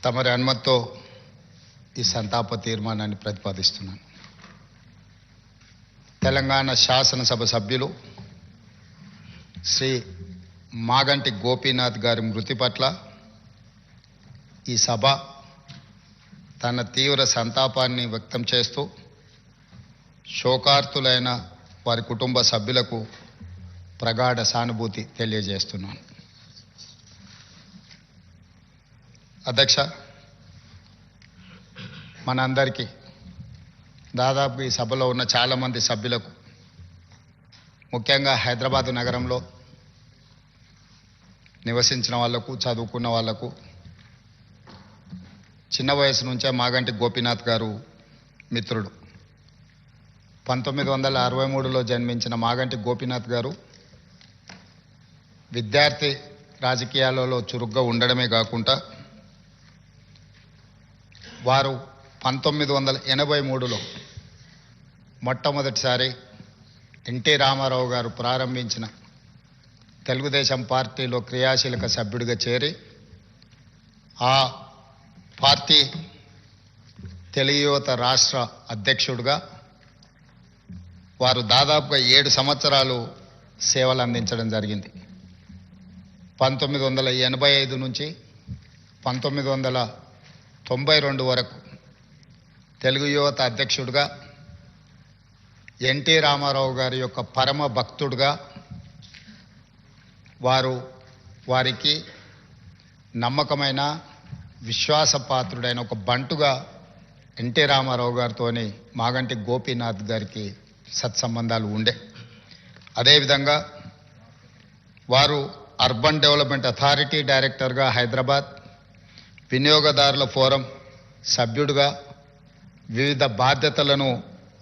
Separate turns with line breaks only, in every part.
తమరి అనుమతితో ఈ సంతాప తీర్మానాన్ని ప్రతిపాదిస్తున్నాను. తెలంగాణ శాసనసభ సభ్యులు శ్రీ మాగంటి గోపీనాథ్ గారి మృతి పట్ల ఈ సభ తన తీవ్ర సంతాపాన్ని వ్యక్తం చేస్తూ శోకార్తులైన వారి కుటుంబ సభ్యులకు ప్రగాఢ సానుభూతి తెలియజేస్తున్నాను. అధ్యక్ష, మనందరికీ దాదాపు ఈ సభలో ఉన్న చాలామంది సభ్యులకు, ముఖ్యంగా హైదరాబాద్ నగరంలో నివసించిన వాళ్లకు, చదువుకున్న వాళ్లకు చిన్న వయసు నుంచే మాగంటి గోపీనాథ్ గారు మిత్రుడు. 1963లో జన్మించిన మాగంటి గోపీనాథ్ గారు విద్యార్థి రాజకీయాలలో చురుగ్గా ఉండడమే కాకుండా వారు 1983లో మొట్టమొదటిసారి ఎన్టీ రామారావు గారు ప్రారంభించిన తెలుగుదేశం పార్టీలో క్రియాశీలక సభ్యుడిగా చేరి ఆ పార్టీ తెలుగు యువత రాష్ట్ర అధ్యక్షుడిగా వారు దాదాపుగా 7 సంవత్సరాలు సేవలు అందించడం జరిగింది. 1985 నుంచి 1992 వరకు తెలుగు యువత అధ్యక్షుడిగా, ఎన్టీ రామారావు గారి యొక్క పరమ భక్తుడిగా, వారికి నమ్మకమైన విశ్వాసపాత్రుడైన ఒక బంటుగా ఎన్టీ రామారావు గారితోని మాగంటి గోపీనాథ్ గారికి సత్సంబంధాలు ఉండే. అదేవిధంగా వారు అర్బన్ డెవలప్మెంట్ అథారిటీ డైరెక్టర్గా హైదరాబాద్, వినియోగదారుల ఫోరం సభ్యుడిగా వివిధ బాధ్యతలను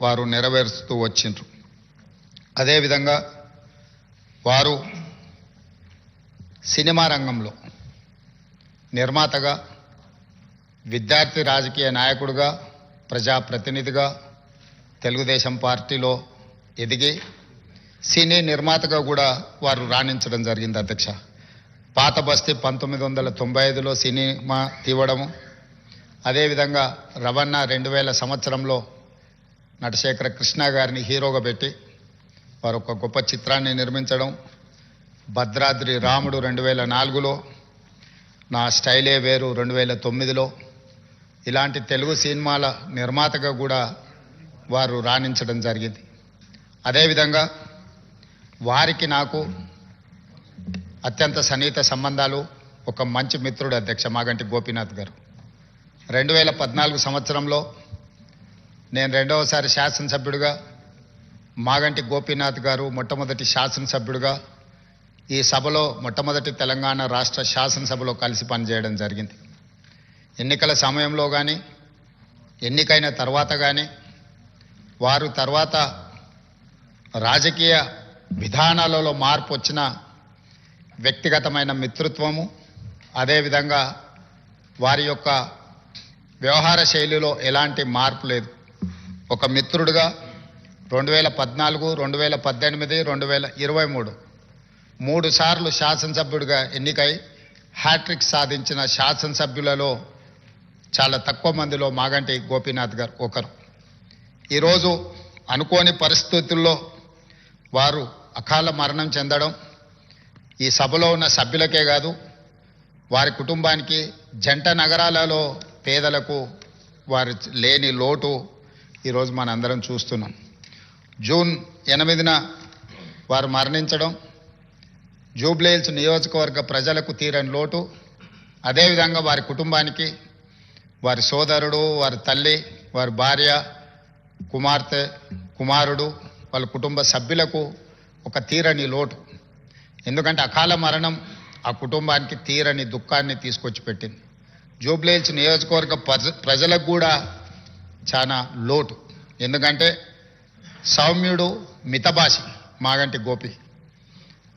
వారు నెరవేరుస్తూ వచ్చిండ్రు. అదేవిధంగా వారు సినిమా రంగంలో నిర్మాతగా, విద్యార్థి రాజకీయ నాయకుడిగా, ప్రజాప్రతినిధిగా తెలుగుదేశం పార్టీలో ఎదిగి సినీ నిర్మాతగా కూడా వారు రాణించడం జరిగింది. అధ్యక్ష, పాత బస్తీ 1995లో సినిమా తీవడము, అదేవిధంగా రవణ 2000 సంవత్సరంలో నటశేఖర కృష్ణ గారిని హీరోగా పెట్టి వారు ఒక గొప్ప చిత్రాన్ని నిర్మించడం, భద్రాద్రి రాముడు 2004లో, నా స్టైలే వేరు 2009లో ఇలాంటి తెలుగు సినిమాల నిర్మాతగా కూడా వారు రాణించడం జరిగింది. అదేవిధంగా వారికి నాకు అత్యంత సన్నిహిత సంబంధాలు, ఒక మంచి మిత్రుడు అధ్యక్ష మాగంటి గోపీనాథ్ గారు. 2014 సంవత్సరంలో నేను రెండవసారి శాసనసభ్యుడిగా, మాగంటి గోపీనాథ్ గారు మొట్టమొదటి శాసనసభ్యుడిగా ఈ సభలో మొట్టమొదటి తెలంగాణ రాష్ట్ర శాసనసభలో కలిసి పనిచేయడం జరిగింది. ఎన్నికల సమయంలో కానీ, ఎన్నికైన తర్వాత కానీ, వారు తర్వాత రాజకీయ విధానాలలో మార్పు వచ్చిన వ్యక్తిగతమైన మిత్రత్వము, అదేవిధంగా వారి యొక్క వ్యవహార శైలిలో ఎలాంటి మార్పు లేదు. ఒక మిత్రుడిగా 2014, 2018, 2023 3 సార్లు శాసనసభ్యుడిగా ఎన్నికై హ్యాట్రిక్ సాధించిన శాసనసభ్యులలో చాలా తక్కువ మందిలో మాగంటి గోపీనాథ్ గారు ఒకరు. ఈరోజు అనుకోని పరిస్థితుల్లో వారు అకాల మరణం చెందడం ఈ సభలో ఉన్న సభ్యులకే కాదు, వారి కుటుంబానికి, జంట నగరాలలో పేదలకు వారి లేని లోటు ఈరోజు మనందరం చూస్తున్నాం. జూన్ 8న వారు మరణించడం జూబ్లీహిల్స్ నియోజకవర్గ ప్రజలకు తీరని లోటు. అదేవిధంగా వారి కుటుంబానికి, వారి సోదరుడు, వారి తల్లి, వారి భార్య, కుమార్తె, కుమారుడు, వాళ్ళ కుటుంబ సభ్యులకు ఒక తీరని లోటు. ఎందుకంటే అకాల మరణం ఆ కుటుంబానికి తీరని దుఃఖాన్ని తీసుకొచ్చి పెట్టింది. జూబ్లీహిల్స్ నియోజకవర్గ ప్రజలకు కూడా చాలా లోటు. ఎందుకంటే సౌమ్యుడు, మితభాషి మాగంటి గోపి.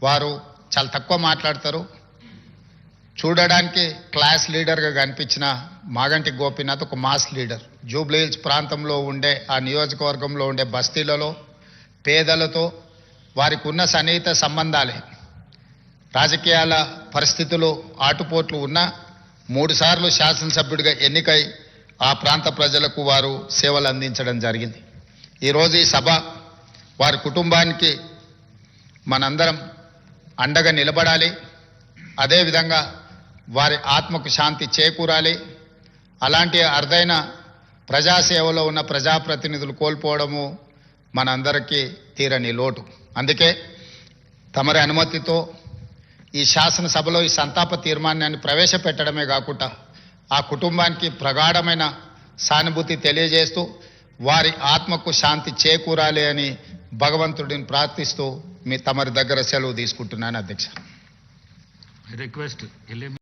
వారు చాలా తక్కువ మాట్లాడతారు. చూడడానికి క్లాస్ లీడర్గా కనిపించిన మాగంటి గోపీనాథ్ ఒక మాస్ లీడర్. జూబ్లీహిల్స్ ప్రాంతంలో ఉండే, ఆ నియోజకవర్గంలో ఉండే బస్తీలలో పేదలతో వారికి ఉన్న సన్నిహిత సంబంధాలే, రాజకీయాల పరిస్థితులు ఆటుపోట్లు ఉన్నా 3 సార్లు శాసనసభ్యుడిగా ఎన్నికై ఆ ప్రాంత ప్రజలకు వారు సేవలు అందించడం జరిగింది. ఈరోజు ఈ సభ వారి కుటుంబానికి మనందరం అండగా నిలబడాలి. అదేవిధంగా వారి ఆత్మకు శాంతి చేకూరాలి. అలాంటి అరుదైన ప్రజాసేవలో ఉన్న ప్రజాప్రతినిధులు కోల్పోవడము మనందరికీ తీరని లోటు. అందుకే తమరి అనుమతితో ఈ శాసనసభలో ఈ సంతాప తీర్మానాన్ని ప్రవేశపెట్టడమే కాకుండా ఆ కుటుంబానికి ప్రగాఢమైన సానుభూతి తెలియజేస్తూ వారి ఆత్మకు శాంతి చేకూరాలి అని భగవంతుడిని ప్రార్థిస్తూ తమరి దగ్గర సెలవు తీసుకుంటున్నాను అధ్యక్ష.
రిక్వెస్ట్